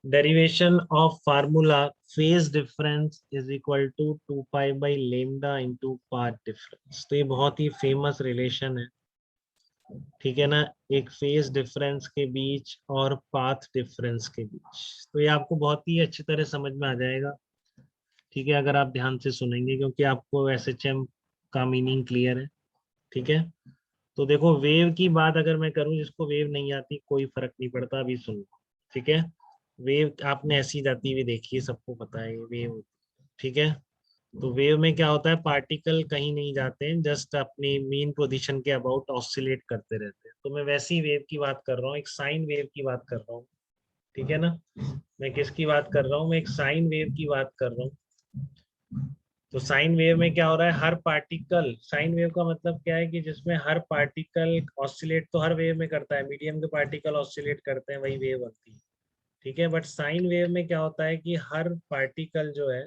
Derivation of formula phase difference is equal to 2 pi by lambda into path difference. तो ये बहुत ही famous relation है, ठीक है ना, एक फेज डिफरेंस के बीच और पाथ डिफरेंस के बीच। तो ये आपको बहुत ही अच्छी तरह समझ में आ जाएगा, ठीक है, अगर आप ध्यान से सुनेंगे, क्योंकि आपको एसएचएम का मीनिंग क्लियर है, ठीक है। तो देखो, वेव की बात अगर मैं करूं, जिसको वेव नहीं आती कोई फर्क नहीं पड़ता, अभी सुन लो, ठीक है। वेव आपने ऐसी जाती हुई देखी है, सबको पता है ये वेव, ठीक है। तो वेव में क्या होता है, पार्टिकल कहीं नहीं जाते हैं, जस्ट अपनी मीन पोजीशन के अबाउट ऑसिलेट करते रहते हैं। तो मैं वैसी वेव की बात कर रहा हूँ, एक साइन वेव की बात कर रहा हूँ, ठीक है ना। मैं किसकी बात कर रहा हूँ, मैं एक साइन वेव की बात कर रहा हूँ। तो साइन वेव में क्या हो रहा है, हर पार्टिकल, साइन वेव का मतलब क्या है कि जिसमें हर पार्टिकल ऑसिलेट तो हर वेव में करता है, मीडियम के पार्टिकल ऑसिलेट करते हैं, वही वेव बनती है, ठीक है। बट साइन वेव में क्या होता है कि हर पार्टिकल जो है,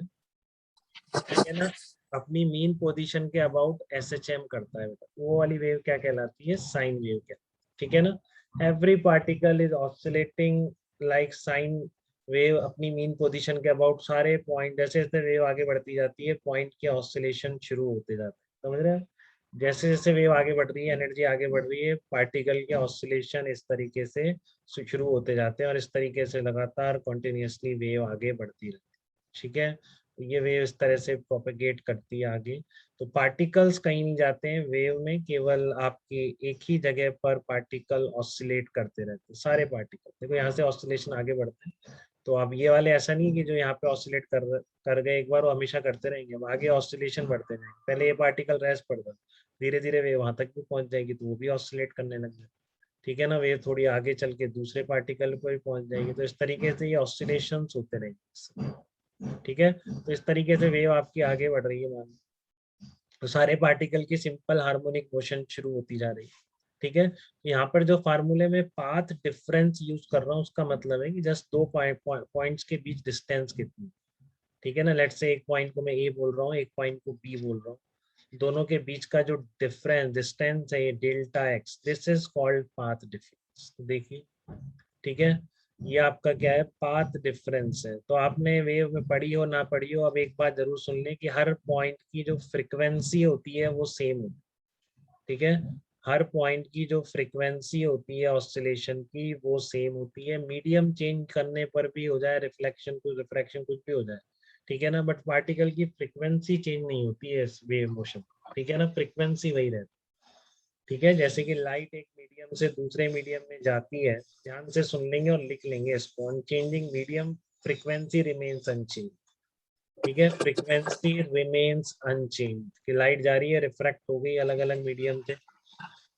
ठीक है ना, अपनी मीन पोजीशन के अबाउट एसएचएम करता है, वो वाली वेव क्या कहलाती है, साइन वेव क्या, ठीक है ना। Every particle is oscillating like sine wave, अपनी मीन पोजीशन के अबाउट सारे पॉइंट, जैसे जैसे वेव आगे बढ़ती जाती है पॉइंट के ऑसिलेशन शुरू होते जाते हैं, समझ रहे हैं। जैसे जैसे वेव आगे बढ़ रही है, एनर्जी आगे बढ़ रही है, पार्टिकल के ऑसिलेशन इस तरीके से शुरू होते जाते हैं, और इस तरीके से लगातार कॉन्टिन्यूसली वेव आगे बढ़ती रहती है, ठीक है। ये वेव इस तरह से प्रोपेगेट करती है आगे। तो पार्टिकल्स कहीं नहीं जाते हैं वेव में, केवल आपके एक ही जगह पर पार्टिकल ऑसिलेट करते रहते हैं, सारे पार्टिकल। देखो यहाँ से ऑसिलेशन आगे बढ़ते हैं, तो अब ये वाले ऐसा नहीं कि जो यहाँ पे ऑसिलेट कर गए एक बार, वो हमेशा करते रहेंगे, अब आगे ऑसिलेशन बढ़ते रहेंगे। पहले ये पार्टिकल रेस्ट पर था, धीरे धीरे वेव वहां तक भी पहुंच जाएगी, तो वो भी ऑसिलेट करने लग जाए, ठीक है ना। वेव थोड़ी आगे चल के दूसरे पार्टिकल पर भी पहुंच जाएगी, तो इस तरीके से ये ऑसिलेशन होते रहेंगे, ठीक है। तो इस तरीके से वेव आपकी आगे बढ़ रही है, मान लो, तो सारे पार्टिकल की सिंपल हार्मोनिक मोशन शुरू होती जा रही है, ठीक है। तो यहाँ पर जो फार्मूले में पाथ डिफरेंस यूज कर रहा हूँ, उसका मतलब है कि जस्ट दो पॉइंट्स के बीच डिस्टेंस कितनी, ठीक है ना। लेट्स से एक पॉइंट को मैं ए बोल रहा हूँ, एक पॉइंट को बी बोल रहा हूँ, दोनों के बीच का जो डिस्टेंस है, ये delta x, this is called path difference. देखिए, ठीक है, ये आपका क्या है, पाथ डिफरेंस है। तो आपने वेव में पढ़ी हो ना पढ़ी हो, अब एक बात जरूर सुन लें कि हर पॉइंट की जो फ्रिक्वेंसी होती है वो सेम होती है, ठीक है। हर पॉइंट की जो फ्रिक्वेंसी होती है ऑसिलेशन की, वो सेम होती है, मीडियम चेंज करने पर भी हो जाए, रिफ्लेक्शन कुछ रिफ्रैक्शन कुछ भी हो जाए, ठीक है ना। बट पार्टिकल की फ्रिक्वेंसी चेंज नहीं होती है इस वेव मोशन, ठीक है ना, फ्रिक्वेंसी वही रहती है, ठीक है। जैसे कि लाइट एक मीडियम से दूसरे मीडियम में जाती है, ध्यान से सुन लेंगे और लिख लेंगे इसको, unchanging medium frequency remains unchange, ठीक है, फ्रीक्वेंसी रिमेन्स अनचेंज, कि लाइट जा रही है, रिफ्रैक्ट हो गई अलग अलग मीडियम से,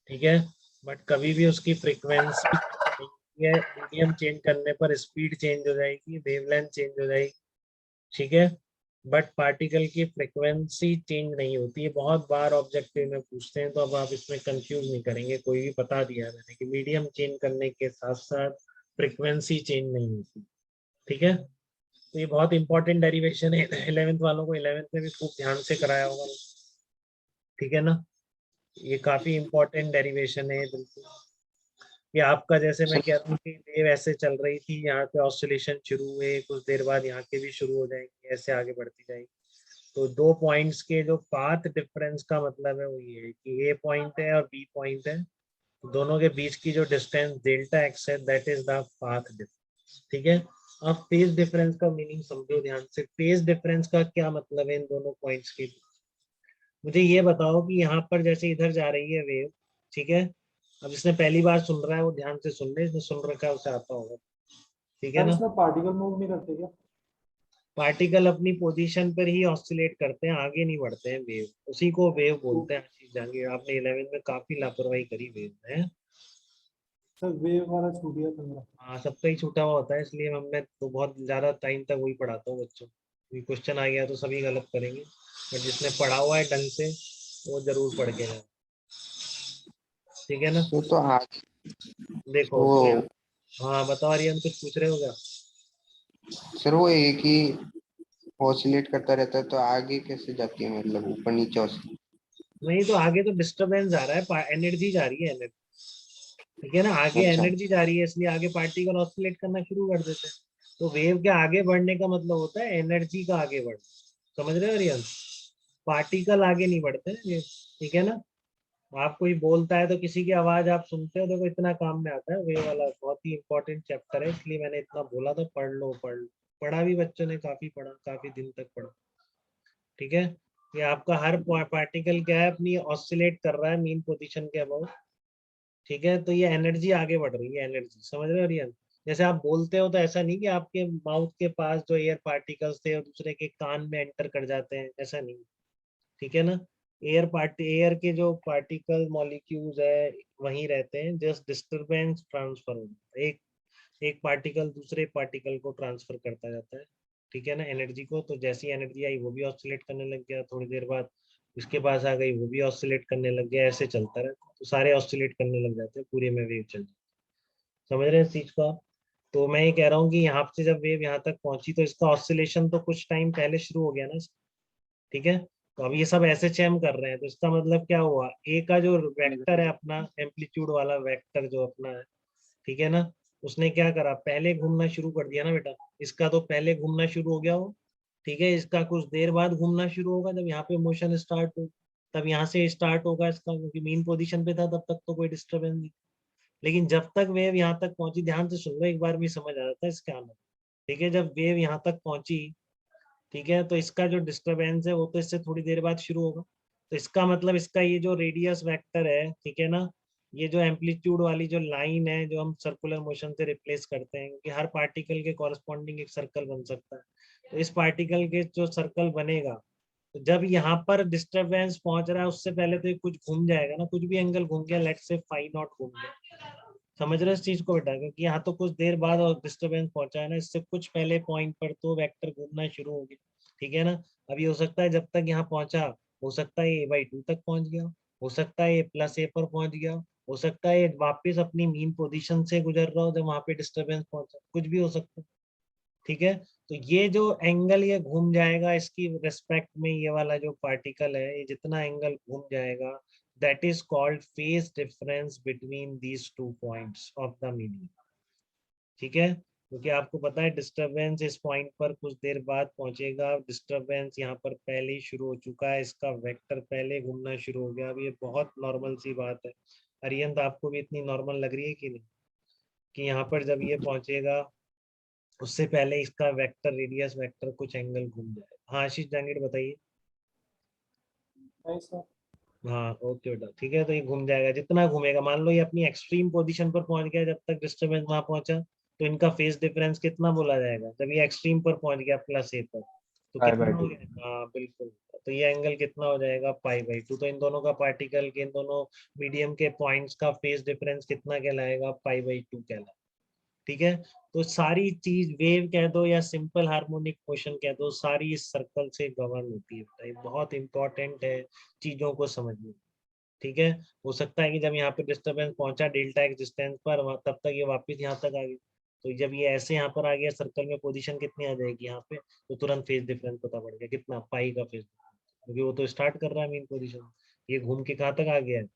ठीक है, बट कभी भी उसकी फ्रीक्वेंसी है, मीडियम चेंज करने पर स्पीड चेंज हो जाएगी, वेवलेंथ चेंज हो जाएगी, ठीक है। बट पार्टिकल की फ्रिक्वेंसी चेंज नहीं होती है, बहुत बार ऑब्जेक्टिव में पूछते हैं, तो अब आप इसमें कंफ्यूज नहीं करेंगे, कोई भी बता दिया है मैंने कि मीडियम चेंज करने के साथ साथ फ्रिक्वेंसी चेंज नहीं होती, ठीक है। तो ये बहुत इंपॉर्टेंट डेरिवेशन है, 11th वालों को 11th में भी खूब ध्यान से कराया होगा, ठीक है ना। ये काफी इंपॉर्टेंट डेरिवेशन है बिल्कुल। ये आपका, जैसे मैं कह रहा हूँ कि वेव ऐसे चल रही थी, यहाँ पे ऑसिलेशन शुरू हुए, कुछ देर बाद यहाँ के भी शुरू हो जाएंगे, ऐसे आगे बढ़ती जाएगी। तो दो पॉइंट्स के जो पाथ डिफरेंस का मतलब है वो ये है कि ए पॉइंट है और बी पॉइंट है, दोनों के बीच की जो डिस्टेंस डेल्टा एक्स है, that is the path difference, ठीक है। अब फेज डिफरेंस का मीनिंग समझो ध्यान से, फेज डिफरेंस का क्या मतलब है इन दोनों पॉइंट्स के। मुझे ये बताओ कि यहाँ पर जैसे इधर जा रही है वेव, ठीक है, अब जिसने पहली बार सुन रहा है वो ध्यान से सुन ले, जिसने सुन रखा है उसे आता होगा, ठीक है सर ना। इसमें पार्टिकल मूव नहीं करते क्या? पार्टिकल अपनी पोजीशन पर ही ऑसिलेट करते हैं, आगे नहीं बढ़ते हैं, वेव, उसी को वेव तो बोलते हैं। आशीष जहांगीर, आपने 11th में काफी लापरवाही करी वेव में। सर वेव वाला छूट गया था मेरा। हाँ, सबका ही छूटा हुआ होता है, इसलिए मैं तो बहुत ज्यादा टाइम तक वही पढ़ाता हूँ बच्चों को, क्वेश्चन आ गया तो सभी गलत करेंगे, बट जिसने पढ़ा हुआ है ढंग से वो जरूर पढ़ के जाए, ठीक है ना। सो तो आगे देखो वो तो हाँ बताओ आर्यन, कुछ पूछ रहे हो क्या। सर वो एक ही ऑसिलेट करता रहता है तो आगे कैसे जाती है, मतलब ऊपर नीचे oscillate? नहीं, तो आगे तो डिस्टरबेंस जा रहा है, एनर्जी जा रही है, एनर्जी, ठीक है ना, आगे अच्छा एनर्जी जा रही है, इसलिए आगे पार्टिकल ऑसिलेट करना शुरू कर देते हैं। तो वेव के आगे बढ़ने का मतलब होता है एनर्जी का आगे बढ़ना, समझ रहे हो रियन? पार्टिकल आगे नहीं बढ़ते हैं वेव, ठीक है ना? आप कोई बोलता है तो किसी की आवाज आप सुनते हो, देखो इतना काम में आता है वेव वाला, बहुत ही इंपॉर्टेंट चैप्टर है, इसलिए मैंने इतना बोला था पढ़ लो पढ़ लो। पढ़ा भी बच्चों ने काफी पढ़ा, काफी दिन तक पढ़ा, ठीक है? ये आपका हर पार्टिकल क्या है, अपनी ऑसिलेट कर रहा है मीन पोजीशन के अबाउट, ठीक है? तो ये एनर्जी आगे बढ़ रही है, एनर्जी, समझ रहे हो रियन? जैसे आप बोलते हो तो ऐसा नहीं कि आपके माउथ के पास जो एयर पार्टिकल्स थे और दूसरे के कान में एंटर कर जाते हैं, ऐसा नहीं, ठीक है ना? एयर के जो पार्टिकल मॉलिक्यूल्स है वहीं रहते हैं, जस्ट डिस्टरबेंस ट्रांसफर होता है, एक एक पार्टिकल दूसरे पार्टिकल को ट्रांसफर करता जाता है, ठीक है ना, एनर्जी को। तो जैसी एनर्जी आई वो भी ऑसिलेट करने लग गया, थोड़ी देर बाद इसके पास आ गई वो भी ऑसिलेट करने लग गया, ऐसे चलता रहता है, तो सारे ऑसिलेट करने लग जाते हैं, पूरे में वेव चल जाती है। समझ रहे हैं इस चीज को आप? तो मैं ये कह रहा हूँ कि यहाँ से जब वेव यहाँ तक पहुंची तो इसका ऑसिलेशन तो कुछ टाइम पहले शुरू हो गया ना, ठीक है? तो अब ये सब एसएचएम कर रहे हैं, तो इसका मतलब क्या हुआ, ए का जो वेक्टर है अपना एम्पलीट्यूड वाला वेक्टर जो अपना है, ठीक है ना, उसने क्या करा, पहले घूमना शुरू कर दिया ना बेटा, इसका तो पहले घूमना शुरू हो गया हो, ठीक है? इसका कुछ देर बाद घूमना शुरू होगा, जब यहाँ पे मोशन स्टार्ट हो तब यहाँ से स्टार्ट होगा इसका, क्योंकि मेन पोजीशन पे था तब तक तो कोई डिस्टर्बेंस नहीं। लेकिन जब तक वेव यहाँ तक पहुंची, ध्यान से सुन लो एक बार भी समझ आ जाता है इसका आना, ठीक है? जब वेव यहाँ तक पहुंची, ठीक है, तो इसका जो डिस्टरबेंस है वो तो इससे थोड़ी देर बाद शुरू होगा, तो इसका मतलब इसका ये जो रेडियस वेक्टर है, ठीक है ना, ये जो एम्पलीट्यूड वाली जो लाइन है जो हम सर्कुलर मोशन से रिप्लेस करते हैं, क्योंकि हर पार्टिकल के कॉरस्पॉन्डिंग एक सर्कल बन सकता है, तो इस पार्टिकल के जो सर्कल बनेगा, तो जब यहाँ पर डिस्टरबेंस पहुंच रहा है उससे पहले तो ये कुछ घूम जाएगा ना, कुछ भी एंगल घूम गया, लेट्स से फाई नॉट घूम गया, समझ रहे हो इस चीज को बेटा? क्योंकि यहाँ तो कुछ देर बाद और डिस्टरबेंस पहुंचा है ना, इससे कुछ पहले पॉइंट पर तो वेक्टर घूमना शुरू हो गया, ठीक है ना? अभी हो सकता है जब तक यहाँ पहुंचा, हो सकता है a/2 तक पहुंच गया, हो सकता है ये +a पर पहुंच गया, हो सकता है ये वापिस अपनी मीन पोजीशन से गुजर रहा हो जब वहां पे डिस्टरबेंस पहुंचा, कुछ भी हो सकता है, ठीक है? तो ये जो एंगल ये घूम जाएगा इसकी रेस्पेक्ट में, ये वाला जो पार्टिकल है ये जितना एंगल घूम जाएगा, that is called phase difference between these two points of the meaning, ठीक है? क्योंकि आपको पता है डिस्टरबेंस इस पॉइंट पर कुछ देर बाद पहुंचेगा, डिस्टरबेंस यहाँ पर पहले ही शुरू हो चुका है, इसका वेक्टर पहले घूमना शुरू हो गया। अब ये बहुत नॉर्मल सी बात है, अरियंत आपको भी इतनी नॉर्मल लग रही है कि नहीं, कि यहाँ पर जब ये पहुंचेगा उससे पहले इसका वेक्टर रेडियस वेक्टर कुछ एंगल घूम जाए। हाँ आशीष जांगीड़ बताइए। नहीं सर। हाँ ओके बेटा, ठीक है, तो ये घूम जाएगा, जितना घूमेगा, मान लो ये अपनी एक्सट्रीम पोजीशन पर पहुंच गया, जब तक डिस्टरबेंस वहां पहुंचा, तो इनका फेज डिफरेंस कितना बोला जाएगा, जब ये एक्सट्रीम पर पहुंच गया +a पर, तो कितना हो गया? हाँ बिल्कुल, तो ये एंगल कितना हो जाएगा, π/2। तो इन दोनों का पार्टिकल के इन दोनों मीडियम के पॉइंट्स का फेज डिफरेंस कितना कहलाएगा, π/2 कहलाएगा, ठीक है? तो सारी चीज वेव कह दो या सिंपल हार्मोनिक मोशन कह दो, सारी इस सर्कल से गवर्न होती है, ये बहुत इंपॉर्टेंट है चीजों को समझना, ठीक है? हो सकता है कि जब यहाँ पे डिस्टरबेंस पहुंचा डेल्टा एक्स डिस्टेंस पर, तब तक ये वापस यहाँ तक आ गया, तो जब ये ऐसे यहाँ पर आ गया सर्कल में, पोजीशन कितनी आ जाएगी यहाँ पे, तो तुरंत फेज डिफरेंस पता पड़ गया कितना, पाई का फेज, क्योंकि वो तो स्टार्ट कर रहा है मेन पोजीशन, ये घूम के कहाँ तक आ गया है,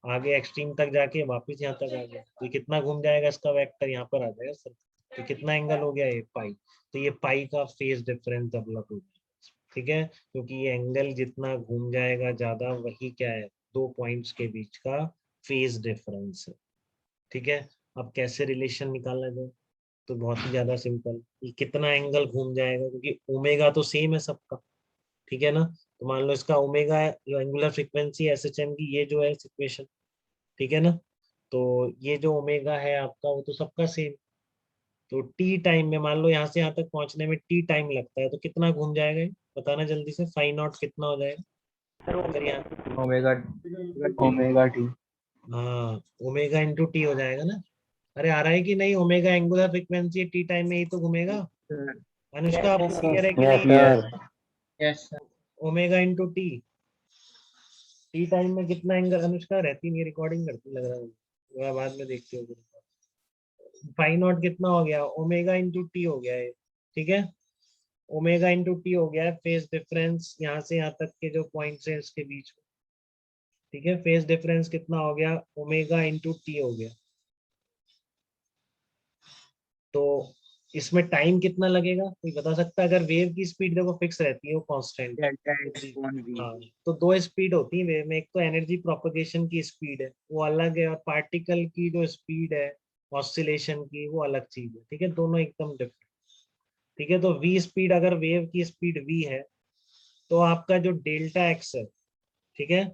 आगे एक्सट्रीम तक जाके वापस यहाँ तक आ गया, तो कितना घूम जाएगा इसका वेक्टर यहाँ पर आ जाएगा सर, तो कितना एंगल हो गया ये पाई, तो ये पाई का फेज डिफरेंस डेवलप हो गया, ठीक है? क्योंकि ये एंगल जितना घूम जाएगा ज्यादा, वही क्या है, दो पॉइंट्स के बीच का फेज डिफरेंस है, ठीक है? अब कैसे रिलेशन निकालना जाए, तो बहुत ही ज्यादा सिंपल, ये कितना एंगल घूम जाएगा, क्योंकि ओमेगा तो सेम है सबका, ठीक है ना? तो मान लो इसका ओमेगा है, जो एंगुलर फ्रीक्वेंसी एसएचएम की, ये जो है इक्वेशन, ठीक है ना? तो ये जो ओमेगा है आपका वो तो सबका सेम, तो टी टाइम में मान लो यहाँ से यहाँ तक पहुंचने में टी टाइम लगता है, तो कितना घूम जाएगा ये बताना जल्दी से, φ0 कितना हो जाएगा अगर यहाँ, ओमेगा टी। हाँ ओमेगा इंटू टी हो जाएगा ना? अरे आ रहा है कि नहीं, omega angular frequency T time में ही तो घूमेगा। अनुष्का आपको क्लियर है कि नहीं? Yes omega into T, T time में कितना एंगल, अनुष्का रहती नहीं रिकॉर्डिंग करती लग रहा है, वह बाद में देखते हो, φ0 कितना हो गया, ओमेगा इंटू टी हो गया है, ठीक है? ओमेगा इंटू टी हो गया है फेज डिफरेंस यहाँ से यहाँ तक के जो पॉइंट्स हैं इसके बीच में, ठीक है? फेज डिफरेंस कितना हो गया, ओमेगा इंटू टी हो गया, तो इसमें टाइम कितना लगेगा कोई बता सकता है? अगर वेव की स्पीड देखो फिक्स रहती है, वो constant. Delta x upon v. हाँ, तो दो स्पीड होती है वेव में, एक तो एनर्जी प्रोपगेशन की स्पीड है वो अलग है, और पार्टिकल की जो स्पीड है ऑसिलेशन की वो अलग चीज है। ठीक है, दोनों एकदम डिफरेंट। ठीक है, तो वी स्पीड, अगर वेव की स्पीड वी है तो आपका जो डेल्टा एक्स है, ठीक है,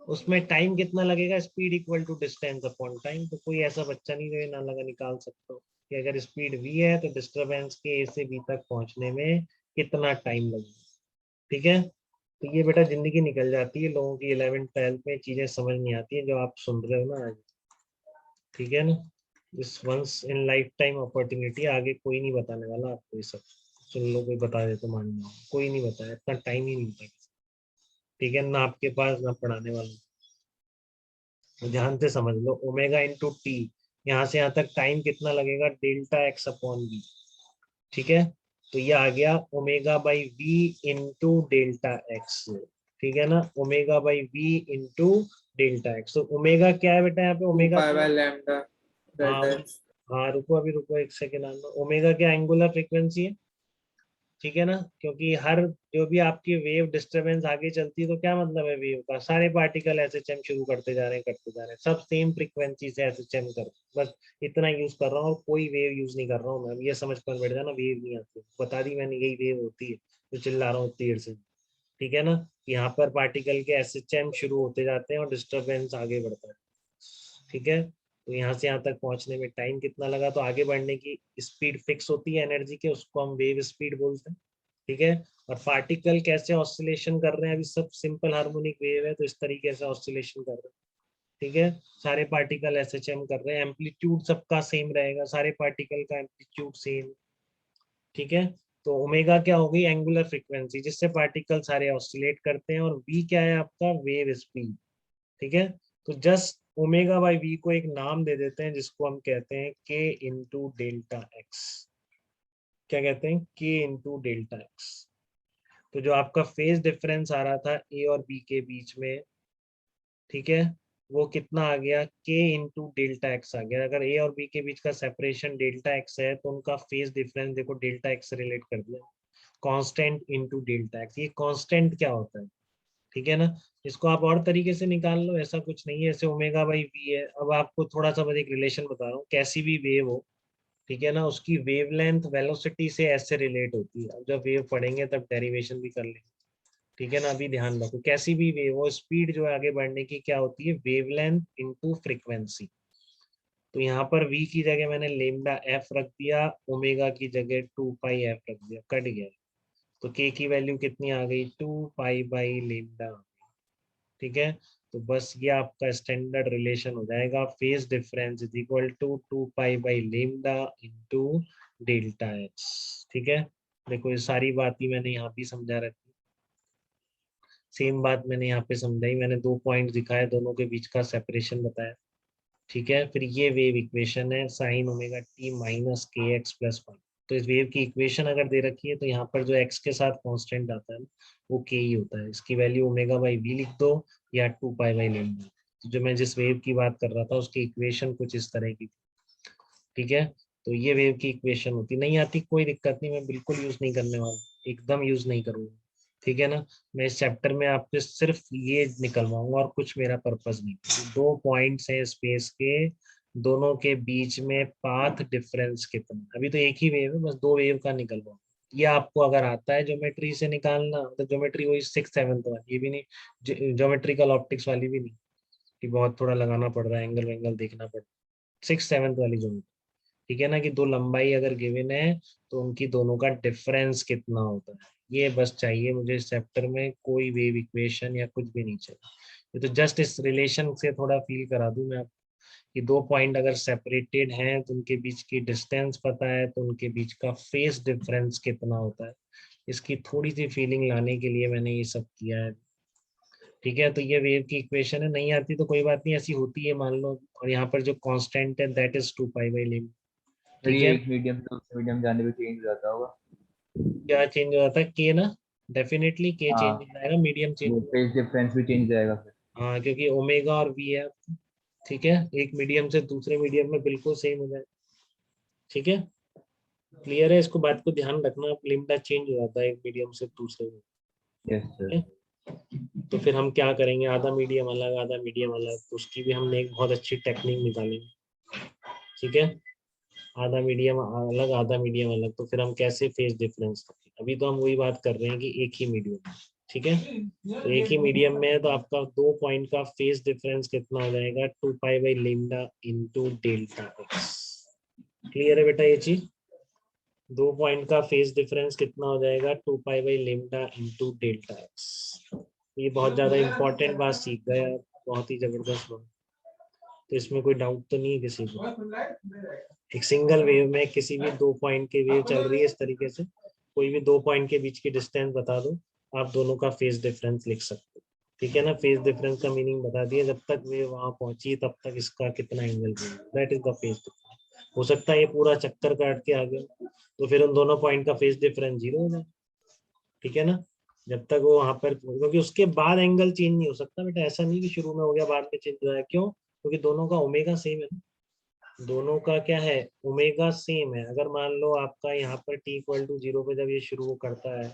उसमें टाइम कितना लगेगा? Speed equal to distance upon time. तो कोई ऐसा बच्चा नहीं जो ये ना लगा निकाल सकता हो कि अगर स्पीड वी है तो डिस्टरबेंस के ए से बी तक पहुंचने में कितना टाइम लगेगा। ठीक है, तो ये बेटा जिंदगी निकल जाती है लोगों की 11th 12th में, चीजें समझ नहीं आती है जो आप सुन रहे हो ना आज। ठीक है ना, इस once in lifetime opportunity, आगे कोई नहीं बताने वाला आपको ये सब। सुन लो, कोई बता दे तो मान लो, कोई नहीं बताया, इतना टाइम ही नहीं होता। ठीक है ना, आपके पास ना पढ़ाने वाला। तो ध्यान से समझ लो, ओमेगा इंटू टी, यहाँ से यहाँ तक टाइम कितना लगेगा? Delta x upon v. ठीक है, तो ये आ गया omega by v into delta x. ठीक है ना, omega by v into delta x. तो ओमेगा क्या है बेटा यहाँ पे? 2 ओमेगा पाई क्या? बाय लैम्डा हाँ, डेल्टा एक्स। हाँ रुको, अभी रुको एक सेकेंड आना। ओमेगा क्या? एंगुलर फ्रीक्वेंसी है। ठीक है ना, क्योंकि हर जो भी आपकी वेव डिस्टरबेंस आगे चलती है, तो क्या मतलब है वेव का? सारे पार्टिकल एसएचएम शुरू करते जा रहे हैं, करते जा रहे हैं, सब सेम फ्रीक्वेंसी से एसएचएम कर, बस इतना यूज कर रहा हूँ, और कोई वेव यूज नहीं कर रहा हूँ मैं। ये समझ कर बैठ जाना, वेव नहीं आती, बता दी मैंने, यही वेव होती है जो चिल्ला रहा हूँ इतनी देर से। ठीक है ना, यहाँ पर पार्टिकल के एसएचएम शुरू होते जाते हैं और डिस्टरबेंस आगे बढ़ता है। ठीक है, तो यहाँ से यहाँ तक पहुंचने में टाइम कितना लगा? तो आगे बढ़ने की स्पीड फिक्स होती है एनर्जी के, उसको हम वेव स्पीड बोलते हैं। ठीक है, और पार्टिकल कैसे ऑसिलेशन कर रहे हैं? अभी सब सिंपल हार्मोनिक वेव है, तो इस तरीके से ऑसिलेशन कर रहे हैं। ठीक है, सारे पार्टिकल एसएचएम कर रहे हैं, एम्पलीट्यूड सबका सेम रहेगा, सारे पार्टिकल का एम्पलीट्यूड सेम। ठीक है, तो ओमेगा क्या हो गई? एंगुलर फ्रीक्वेंसी जिससे पार्टिकल सारे ऑसिलेट करते हैं, और वी क्या है आपका? Wave speed. ठीक है, तो जस्ट ओमेगा बाई वी को एक नाम दे देते हैं जिसको हम कहते हैं के इंटू डेल्टा एक्स। क्या कहते हैं? के इंटू डेल्टा एक्स। तो जो आपका फेज डिफरेंस आ रहा था ए और बी के बीच में, ठीक है, वो कितना आ गया? के इंटू डेल्टा एक्स आ गया। अगर ए और बी के बीच का सेपरेशन डेल्टा एक्स है तो उनका फेज डिफरेंस देखो डेल्टा एक्स से रिलेट कर दिया, कांस्टेंट इंटू डेल्टा एक्स। ये कांस्टेंट क्या होता है? ठीक है ना, इसको आप और तरीके से निकाल लो, ऐसा कुछ नहीं है। जैसे ओमेगा बाई वी है, अब आपको थोड़ा सा बस एक रिलेशन बता रहा हूँ, कैसी भी वेव हो, ठीक है ना, उसकी वेवलेंथ वेलोसिटी से ऐसे रिलेट होती है। अब जब वेव पढ़ेंगे तब डेरिवेशन भी कर लेंगे। ठीक है ना, अभी ध्यान रखो, कैसी भी वेव हो, स्पीड जो है आगे बढ़ने की क्या होती है? Wavelength into frequency. तो यहाँ पर v की जगह मैंने लेमडा एफ रख दिया, ओमेगा की जगह 2 पाई एफ रख दिया, कट गया। तो k की वैल्यू कितनी आ गई? 2 पाई बाई लेमडा। ठीक है, तो बस ये आपका स्टैंडर्ड रिलेशन हो जाएगा, phase difference is equal to 2 pi by lambda into delta x. ठीक है, देखो ये सारी बात ही मैंने यहाँ भी समझा रखी, सेम बात मैंने यहाँ पे समझाई, मैंने 2 पॉइंट दिखाए, दोनों के बीच का सेपरेशन बताया। ठीक है, फिर ये वेव इक्वेशन है साइन ओमेगा टी माइनस के एक्स प्लस 1। तो इस वेव की इक्वेशन अगर दे रखी है तो यहाँ पर जो एक्स के साथ कांस्टेंट आता है वो के ही होता है। इसकी वैल्यू ओमेगा बाई वी लिख दो या 2 पाई बाई लेमडा। तो जो मैं जिस वेव की बात कर रहा था उसकी इक्वेशन कुछ इस तरह की थी। ठीक है, तो ये वेव की इक्वेशन होती, नहीं आती कोई दिक्कत नहीं, मैं बिल्कुल यूज नहीं करने वाला, एकदम यूज नहीं करूंगा। ठीक है ना, मैं इस चैप्टर में आपसे सिर्फ ये निकलवाऊंगा और कुछ मेरा पर्पस नहीं। 2 पॉइंट्स हैं स्पेस के, दोनों के बीच में पाथ डिफरेंस कितना? अभी तो एक ही वेव है, बस 2 वेव का निकलवाऊंगा। ये आपको अगर आता है ज्योमेट्री से निकालना, तो ज्योमेट्री वही 6th 7th वाली, ये भी नहीं ज्योमेट्रिकल ऑप्टिक्स वाली भी नहीं कि बहुत थोड़ा लगाना पड़ रहा है, एंगल वेंगल देखना पड़ रहा है, 6th 7th वाली ज्योमेट्री। ठीक है ना, कि दो लंबाई अगर गिवन है तो उनकी दोनों का डिफरेंस कितना होता है, ये बस चाहिए मुझे इस चैप्टर में। कोई वेव इक्वेशन या कुछ भी नहीं चाहिए, ये तो जस्ट इस रिलेशन से थोड़ा फील करा दूं मैं आपको कि 2 पॉइंट अगर सेपरेटेड हैं तो उनके बीच की डिस्टेंस पता है, तो उनके बीच का फेस डिफरेंस कितना होता है, इसकी थोड़ी सी फीलिंग लाने के लिए मैंने ये सब किया है। ठीक है, तो ये वेव की इक्वेशन है, नहीं आती तो कोई बात नहीं, ऐसी होती है मान लो। और यहाँ पर जो कांस्टेंट है that is 2 pi by lambda. फिर ठीक ये है, एक मीडियम से दूसरे मीडियम जाने पे चेंज हो जाता होगा। क्या चेंज हो जाता है? के ना, डेफिनेटली के चेंज हो हाँ, जाएगा, मीडियम चेंज वो हो जाएगा। फेज डिफरेंस भी चेंज जाएगा फिर। हाँ, क्योंकि ओमेगा और वी है। ठीक है, एक मीडियम से दूसरे मीडियम में बिल्कुल सेम हो जाए। ठीक है, क्लियर है? इसको बात को ध्यान रखना, लिम्डा चेंज हो जाता है एक मीडियम से दूसरे में। Yes sir. तो फिर हम क्या करेंगे, आधा मीडियम अलग आधा मीडियम अलग, तो उसकी भी हमने एक बहुत अच्छी टेक्निक निकालेंगे। ठीक है, आधा मीडियम अलग आधा मीडियम अलग, तो फिर हम कैसे फेज डिफरेंस रखें। अभी तो हम वही बात कर रहे हैं कि एक ही मीडियम। ठीक है, तो एक ही मीडियम में है तो आपका 2 पॉइंट का फेज डिफरेंस कितना हो जाएगा, 2 pi by lambda into delta x. Clear है बेटा ये चीज? 2 पॉइंट का फेज डिफरेंस कितना हो जाएगा, 2 pi by lambda into delta x. ये बहुत ज्यादा इंपॉर्टेंट बात सीख गए आप, बहुत ही जबरदस्त बात। तो इसमें कोई डाउट तो नहीं है किसी को? एक सिंगल वेव में किसी भी 2 पॉइंट की वेव चल रही है इस तरीके से, कोई भी 2 पॉइंट के बीच की डिस्टेंस बता दो, आप दोनों का फेज डिफरेंस लिख सकते हो। ठीक है ना, फेज डिफरेंस का मीनिंग बता दिया, जब तक वेव वहां पहुंची तब तक इसका कितना एंगल बनेगा, that is the phase difference. हो सकता है ये पूरा चक्कर काट के आ गया, तो फिर उन दोनों पॉइंट का फेज डिफरेंस 0 हो जाए। ठीक है ना, जब तक वो वहां पर, क्योंकि उसके बाद एंगल चेंज नहीं हो सकता बेटा, ऐसा नहीं कि शुरू में हो गया बाद में चेंज हो जाए। क्यों? क्योंकि दोनों का ओमेगा सेम है ना, दोनों का क्या है, ओमेगा सेम है। अगर मान लो आपका यहाँ पर t इक्वल टू 0 पे जब ये शुरू करता है,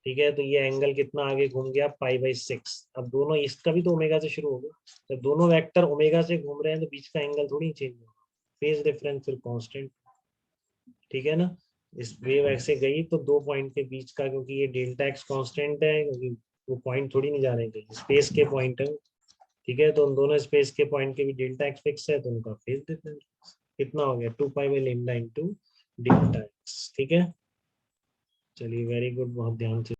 ठीक है, तो ये एंगल कितना आगे घूम गया, π/6। अब दोनों, इसका भी तो ओमेगा से शुरू होगा, जब दोनों वेक्टर ओमेगा से घूम रहे हैं तो बीच का एंगल थोड़ी चेंज होगा, फेज डिफरेंस फिर कांस्टेंट। ठीक है ना, इस वेव ऐसे गई तो 2 पॉइंट के बीच का, क्योंकि ये डेल्टा एक्स कांस्टेंट है, क्योंकि वो पॉइंट थोड़ी नहीं जा रहे कहीं, स्पेस के पॉइंट है। ठीक है, तो उन दोनों स्पेस के पॉइंट के भी डेल्टा एक्स फिक्स है, तो उनका फेज डिफरेंस कितना हो गया, 2 pi by lambda into delta x. ठीक है, चलिए वेरी गुड, बहुत ध्यान से